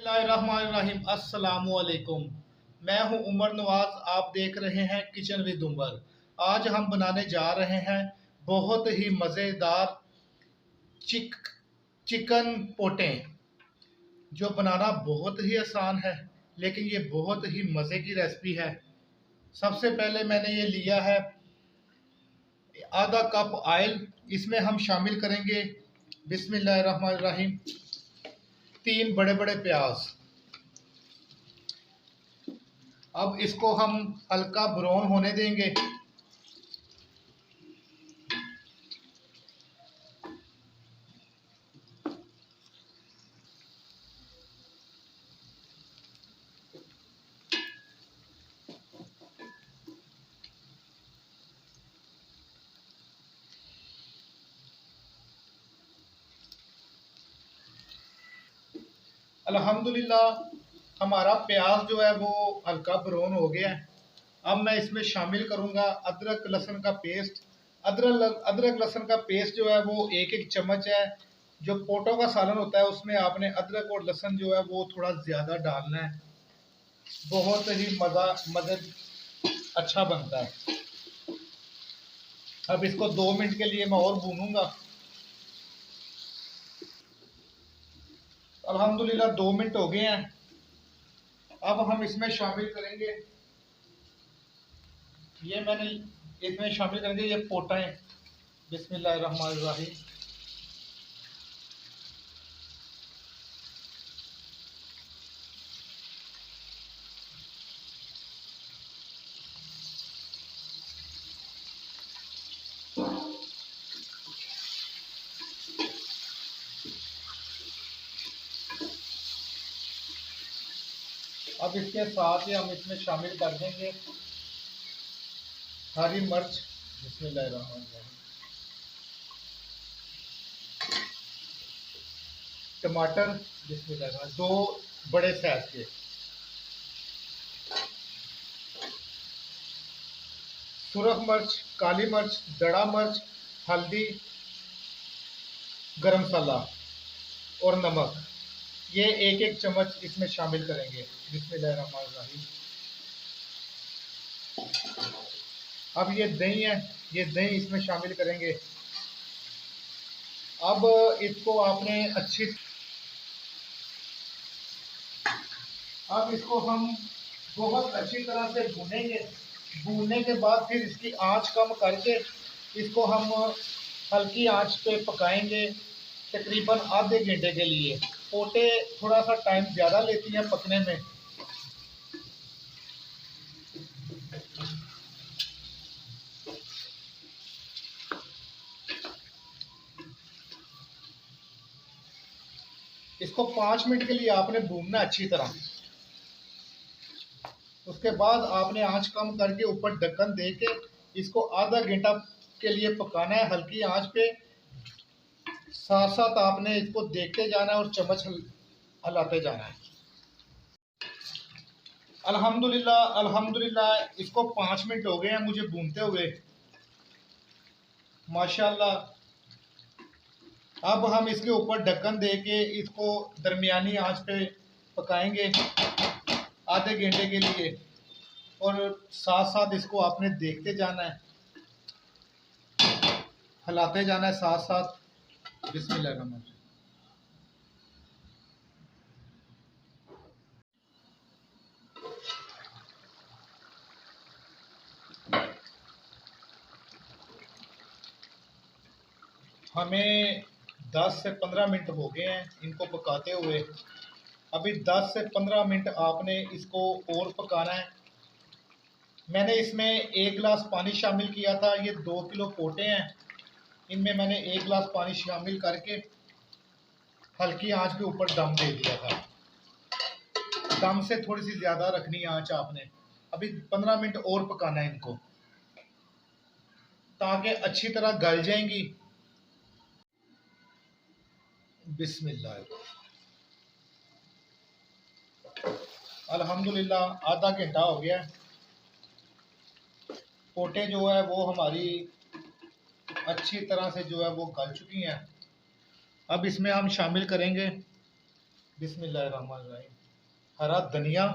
बिस्मिल्लाहिर्रहमानिर्रहीम। अस्सलामुअलैकुम। मैं हूं उमर नवाज। आप देख रहे हैं किचन विद उमर। आज हम बनाने जा रहे हैं बहुत ही मज़ेदार चिक चिकन पोटे, जो बनाना बहुत ही आसान है, लेकिन ये बहुत ही मज़े की रेसिपी है। सबसे पहले मैंने ये लिया है आधा कप ऑयल। इसमें हम शामिल करेंगे बिस्मिल्लाहिर्रहमानिर्रहीम 3 बड़े बड़े प्याज। अब इसको हम हल्का ब्राउन होने देंगे। अल्हम्दुलिल्लाह हमारा प्याज जो है वो हल्का ब्राउन हो गया है। अब मैं इसमें शामिल करूंगा अदरक लहसुन का पेस्ट। अदरक लहसुन का पेस्ट जो है वो एक एक चम्मच है। जो पोटो का सालन होता है उसमें आपने अदरक और लहसुन जो है वो थोड़ा ज़्यादा डालना है। बहुत ही मज़े अच्छा बनता है। अब इसको 2 मिनट के लिए मैं और भूनूंगा। अल्हम्दुलिल्लाह 2 मिनट हो गए हैं। अब हम इसमें शामिल करेंगे ये पोटाएं। बिस्मिल्लाहिर्रहमानिर्रहीम। अब इसके साथ ही हम इसमें शामिल कर देंगे हरी मिर्च। बिस्मिल्लाहिर्रहमानिर्रहीम। टमाटर। बिस्मिल्लाहिर्रहमानिर्रहीम। 2 बड़े साइज के। सुरख मिर्च, काली मिर्च, दड़ा मिर्च, हल्दी, गरम मसाला और नमक। ये एक एक चम्मच इसमें शामिल करेंगे। बिस्मिल्लाहिर्रहमानिर्रहीम। अब ये दही है, ये दही इसमें शामिल करेंगे। अब इसको आपने अब इसको हम बहुत अच्छी तरह से भूनेंगे। भूनने के बाद फिर इसकी आंच कम करके इसको हम हल्की आंच पे पकाएंगे तकरीबन आधे घंटे के लिए। पोटे थोड़ा सा टाइम ज़्यादा लेती हैं पकने में। इसको 5 मिनट के लिए आपने भूनना अच्छी तरह। उसके बाद आपने आंच कम करके ऊपर ढक्कन दे के इसको आधा घंटा के लिए पकाना है हल्की आंच पे। साथ साथ आपने इसको देखते जाना है और चम्मच हिलाते जाना है। अल्हम्दुलिल्लाह अल्हम्दुलिल्लाह इसको 5 मिनट हो गए हैं मुझे भूनते हुए, माशाल्लाह। अब हम इसके ऊपर ढक्कन दे के इसको दरमियानी आंच पे पकाएंगे आधे घंटे के लिए, और साथ साथ इसको आपने देखते जाना है, हिलाते जाना है साथ साथ। बिस्मिल्लाह। हमें 10 से 15 मिनट हो गए हैं इनको पकाते हुए। अभी 10 से 15 मिनट आपने इसको और पकाना है। मैंने इसमें 1 गिलास पानी शामिल किया था। ये 2 किलो पोटे हैं। इनमें मैंने 1 गिलास पानी शामिल करके हल्की आंच के ऊपर दम दे दिया था। दम से थोड़ी सी ज़्यादा रखनी है आंच आपने। अभी 15 मिनट और पकाना है इनको ताकि अच्छी तरह गल जाएंगी। बिस्मिल्लाह। अल्हम्दुलिल्लाह आधा घंटा हो गया। पोटे जो है वो हमारी अच्छी तरह से जो है वो गल चुकी हैं। अब इसमें हम शामिल करेंगे बिस्मिल्लाहिर्रहमानिर्रहीम। हरा धनिया,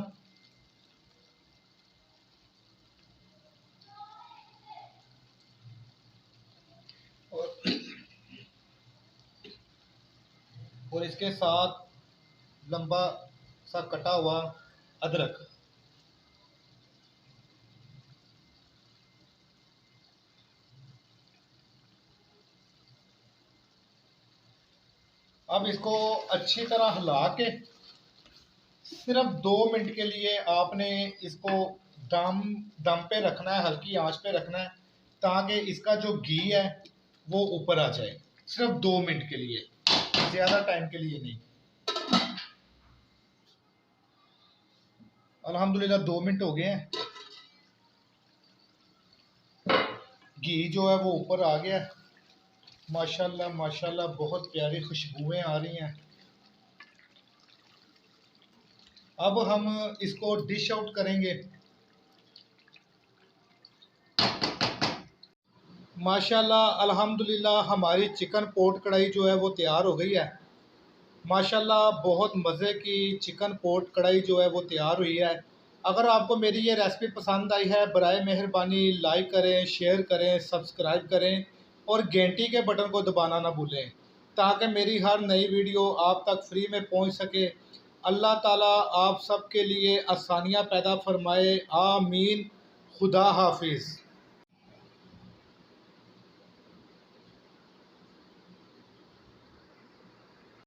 और इसके साथ लंबा सा कटा हुआ अदरक। अब इसको अच्छी तरह हिला के सिर्फ 2 मिनट के लिए आपने इसको दम दम पे रखना है, हल्की आंच पे रखना है, ताकि इसका जो घी है वो ऊपर आ जाए। सिर्फ 2 मिनट के लिए, ज़्यादा टाइम के लिए नहीं। अल्हम्दुलिल्लाह 2 मिनट हो गए हैं, घी जो है वो ऊपर आ गया। माशाल्लाह माशाल्लाह बहुत प्यारी खुशबुएं आ रही हैं। अब हम इसको डिश आउट करेंगे। माशाल्लाह अल्हम्दुलिल्लाह हमारी चिकन पोट कढ़ाई जो है वो तैयार हो गई है। माशाल्लाह बहुत मज़े की चिकन पोट कढ़ाई जो है वो तैयार हुई है। अगर आपको मेरी ये रेसिपी पसंद आई है, बराए मेहरबानी लाइक करें, शेयर करें, सब्सक्राइब करें और घंटी के बटन को दबाना ना भूलें, ताकि मेरी हर नई वीडियो आप तक फ्री में पहुंच सके। अल्लाह ताला आप सब के लिए आसानियां पैदा फरमाए। आमीन। खुदा हाफिज़।